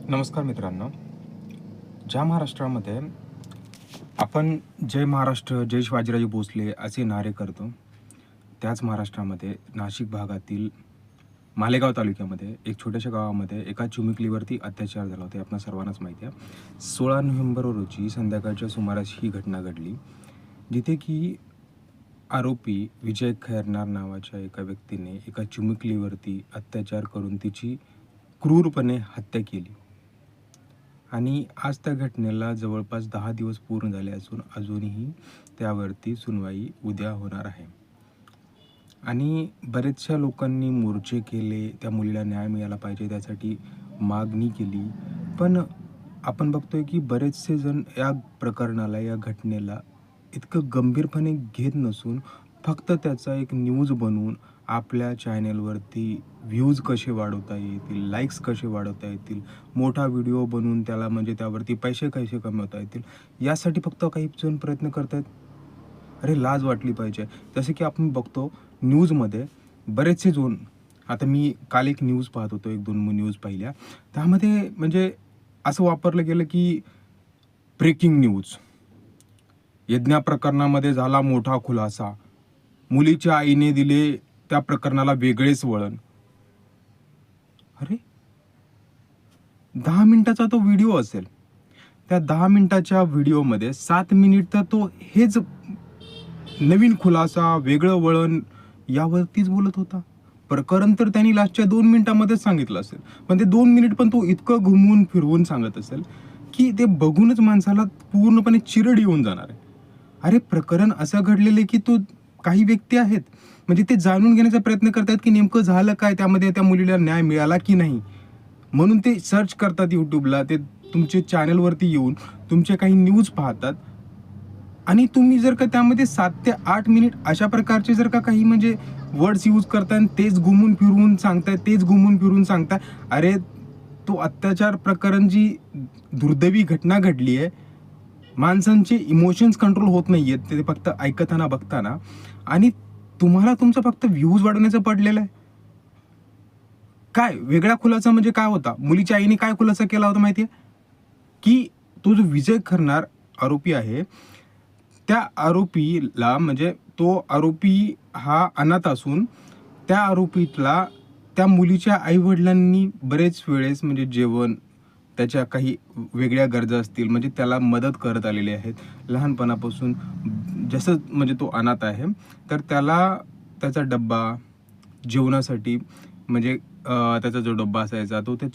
नमस्कार मित्रांनो. ज्या महाराष्ट्रामध्ये आपण जय महाराष्ट्र, जय शिवाजीराजे भोसले असे नारे करतो, त्याच महाराष्ट्रामध्ये नाशिक भागातील मालेगाव तालुक्यामध्ये एक छोट्याशा गावामध्ये एका चिमुकलीवरती अत्याचार झाला होता. हे आपणा सर्वांनाच माहिती आहे. 16 नोव्हेंबर रोजी संध्याकाळच्या सुमारास ही घटना घडली, जिथे की आरोपी विजय खैरनार नावाच्या एका व्यक्तीने एका चिमुकलीवरती अत्याचार करून तिची क्रूरपणे हत्या केली. आणि आज त्या घटनेला जवळपास 10 दिवस पूर्ण झाले असून अजूनही त्यावरती सुनवाई उद्या होणार आहे. आणि बरेचशा लोकांनी मोर्चे केले, त्या मुलीला न्याय मिळाला पाहिजे त्यासाठी मागणी केली. पण आपण बघतोय की बरेचसे जण या प्रकरणाला, या घटनेला इतकं गंभीरपणे घेत नसून फक्त त्याचा एक न्यूज बनवून आपल्या चॅनेलवरती व्ह्यूज कसे वाढवता येतील, लाईक्स कसे वाढवता येतील, मोठा व्हिडिओ बनवून त्याला म्हणजे त्यावरती पैसे कसे कमवता येतील, यासाठी फक्त काही जण प्रयत्न करत आहेत. अरे लाज वाटली पाहिजे. जसं की आपण बघतो न्यूजमध्ये बरेचसे जण, आता मी काल एक न्यूज पाहत होतो, 1-2 न्यूज पाहिल्या. त्यामध्ये म्हणजे असं वापरलं गेलं की ब्रेकिंग न्यूज, यज्ञा प्रकरणामध्ये झाला मोठा खुलासा, मुलीच्या आईने दिले त्या प्रकरणाला वेगळेच वळण. अरे 10 मिनिटाचा तो व्हिडिओ असेल, त्या 10 मिनिटाच्या व्हिडिओमध्ये 7 मिनिट तर तो हेच नवीन खुलासा, वेगळं वळण यावरतीच बोलत होता. प्रकरण तर त्यांनी लास्टच्या 2 मिनिटांमध्येच सांगितलं असेल, पण ते 2 मिनिट पण तो इतकं घुमवून फिरवून सांगत असेल की ते बघूनच माणसाला पूर्णपणे चिरड येऊन जाणार आहे. अरे प्रकरण असं घडलेलं की तो काही व्यक्ती आहेत म्हणजे ते जाणून घेण्याचा प्रयत्न करतात की नेमकं झालं काय, त्यामध्ये त्या मुलीला न्याय मिळाला की नाही, म्हणून ते सर्च करतात यूट्यूबला, ते तुमचे चॅनलवरती येऊन तुमचे काही न्यूज पाहतात. आणि तुम्ही जर का त्यामध्ये 7 ते 8 मिनिट अशा प्रकारचे जर का काही म्हणजे वर्ड्स यूज करताय, तेच घुमून फिरवून सांगताय, तेच घुमून फिरून सांगताय. अरे तो अत्याचार प्रकरण, जी दुर्दैवी घटना घडली आहे, माणसांचे इमोशन्स कंट्रोल होत नाहीयेत ते फक्त ऐकताना बघताना, आणि तुम्हाला तुमचं फक्त व्ह्यूज वाढवण्याचं पडलेलं आहे. काय वेगळा खुलासा म्हणजे काय होता? मुलीच्या आईने काय खुलासा केला होता माहितीये? की तो जो विजय खरनार आरोपी आहे, त्या आरोपीला म्हणजे तो आरोपी हा अनाथ असून त्या आरोपीला त्या मुलीच्या आईवडिलांनी बरेच वेळेस म्हणजे जेवण, त्याच्या काही वेगळ्या गरजा असतील म्हणजे त्याला मदत करत आलेले आहेत लहानपणापासून. जसं म्हणजे तो अनाथ आहे तर त्याला त्याचा डब्बा जेवणासाठी म्हणजे त्याचा जो डब्बा असायचा तो त्या